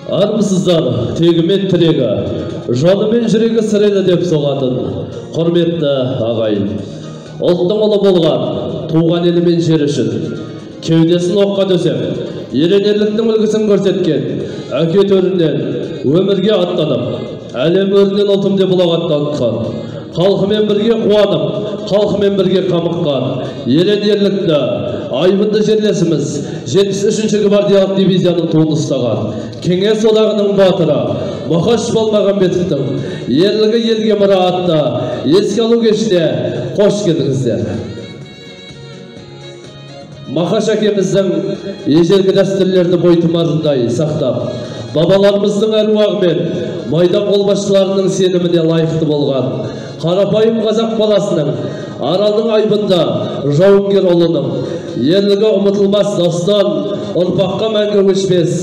Армысыздар, тегімен тірегі, жанымен жүрегі сірелі деп соғатын, құрметті ағайын. Ұлттың ұлы болған, туған елі мен жері үшін, кеудесін оққа төсеп, еренерліктің үлгісін көрсеткен, әке төрінен өмірге аттанып, әлем өрінен ұлтым деп ұлағаттанған, халқымен бірге қуанып, халқымен бірге қамыққан, ерен-ерлікті, айбынды жерлесіміз 73-ші гвардиялық дивизияның туын ұстаған, Кеңес одағының батыры Мақаш Балмағамбетовтың ерлігі елге мұра атты еске алу кешіне қош келдіңіздер. Мақаш әкеміздің ежелгі дәстүрлерді бойтұмарындай сақтап, бабаларымыздың әруағымен майдан қолбасшыларының сеніміне лайықты болған қарапайым қазақ баласының, Аралдың айбынды жауынгер ұлының ерлігі ұмытылмас дастан, ұрпаққа мәңгі өшпес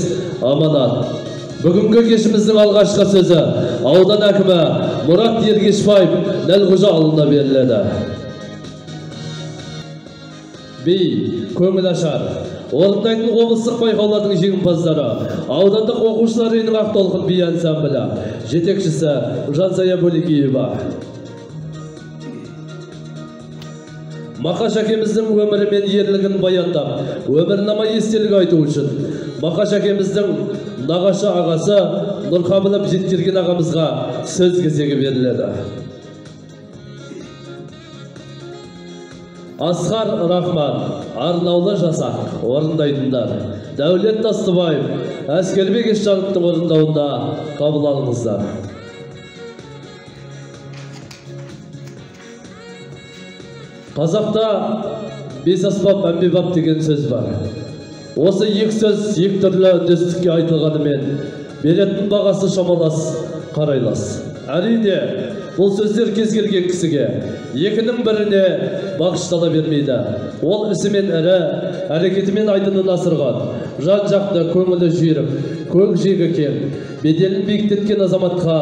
аманат. Бүгінгі кешіміздің алғашқы сөзі аудан әкімі Мұрат Ергешбаев Нәлғожа ауылына беріледі. Би, көңіл ашар, орындайтын облыстық байқаулардың жеңімпаздары, аудандық оқушылар үйінің Ақтолқын би ансамблі, жетекшісі Жансая Бөлекеева. Мақаш әкеміздің өмірі мен ерлігін баяндап, өмірнама естелік айту үшін, Мақаш әкеміздің нағашы ағасы Нұрқабылов Жеткерген ағамызға сөз кезегі беріледі. Асқар Рахман, арнаулы жасақ, орындайтындар. Дәулет Тастыбаев, Әскербек Есжановтың орындауында қабыл алыңыздар. Қазақта бес аспап әмбебап деген сөз бар. Осы екі сөз екі түрлі үндестікке айтылғанымен, беретін бағасы шамалас, қарайлас. Әрине, бұл сөздер кез келген кісіге, екінің біріне бағыштала бермейді. Ол ісімен әрі, әрекетімен айдынын асырған, жан-жақты көңілі жүйрік, көкжиегі кең, беделін биіктеткен азаматқа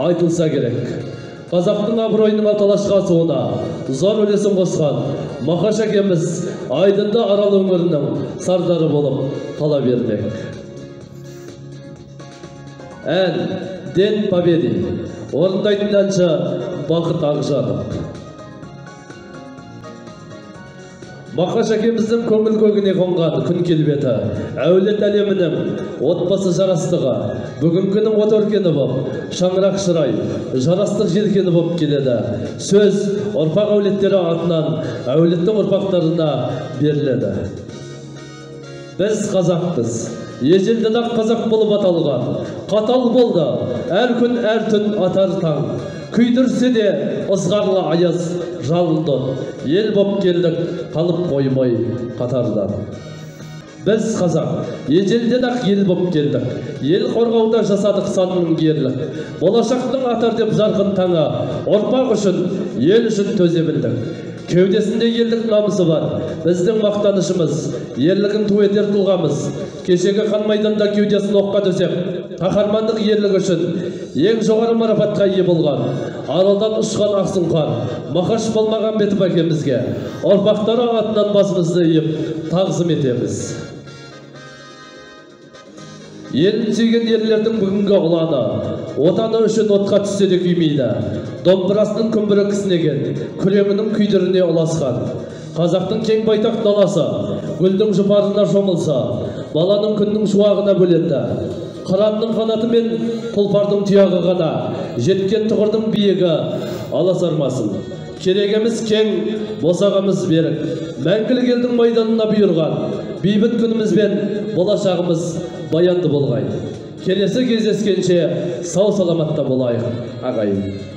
айтылса керек. Қазақтың абыройының алталашқа асуына зор үлесін қосқан Мақаш әкеміз айдынды Арал өңірінің сардары болып қала бермек. Ән Ден Победы, орындайтын әнші Бақыт Ақжанов. Мақаш әкеміздің көңіл көгіне қонған күн келбеті, әулет әлемінің отбасы жарастығы, бүгінгінің от өркені боп, шаңырақ шырай, жарастық желкені боп келеді. Сөз ұрпақ әулеттері атынан әулеттің ұрпақтарына беріледі. Біз қазақпыз, ежелден ақ қазақ болып аталған, қатал болды, әр күн әр түн атар таң. Күйдірсе де ызғарлы аяз жалынды, ел боп келдік, қалып қоймай қатардан. Біз қазақ, ежелден ақ ел боп келдік, ел қорғауда жасадық санның ерлік. Болашақтың атар деп жарқын таңы, ұрпақ үшін, ел үшін төзе білдік. Кеудесінде елдік намысы бар, біздің мақтанышымыз, ерлігін ту етер тұлғамыз. Кешегі қан майданда кеудесін оққа төсеп, қаһармандық ерлігі үшін ең жоғары марапатқа ие болған Аралдан ұшқан ақсұңқар Мақаш Балмағамбетов әкемізге ұрпақтары атынан басымызды иіп тағзым етеміз. Елін сүйген ерлердің бүгінгі ұланы, отаны үшін отқа түссе де күймейді. Домбырасының күмбірі кісінеген, күреңінің күйдіріне ұласқан. Қазақтың кең байтақ даласы, гүлдің жұпарына шомылса, баланың күннің шуағына бөленді. Қыранның қанаты мен тұлпардың тұяғы ғана, жеткен тұғырдың биігі аласармасын. Керегеміз кең, босағамыз берік, мәңгілік елдің майданына бұйырған, бейбіт күніміз бен болашағымыз баянды болғай. Келесі кездескенше сау саламатта болайық, ағайын.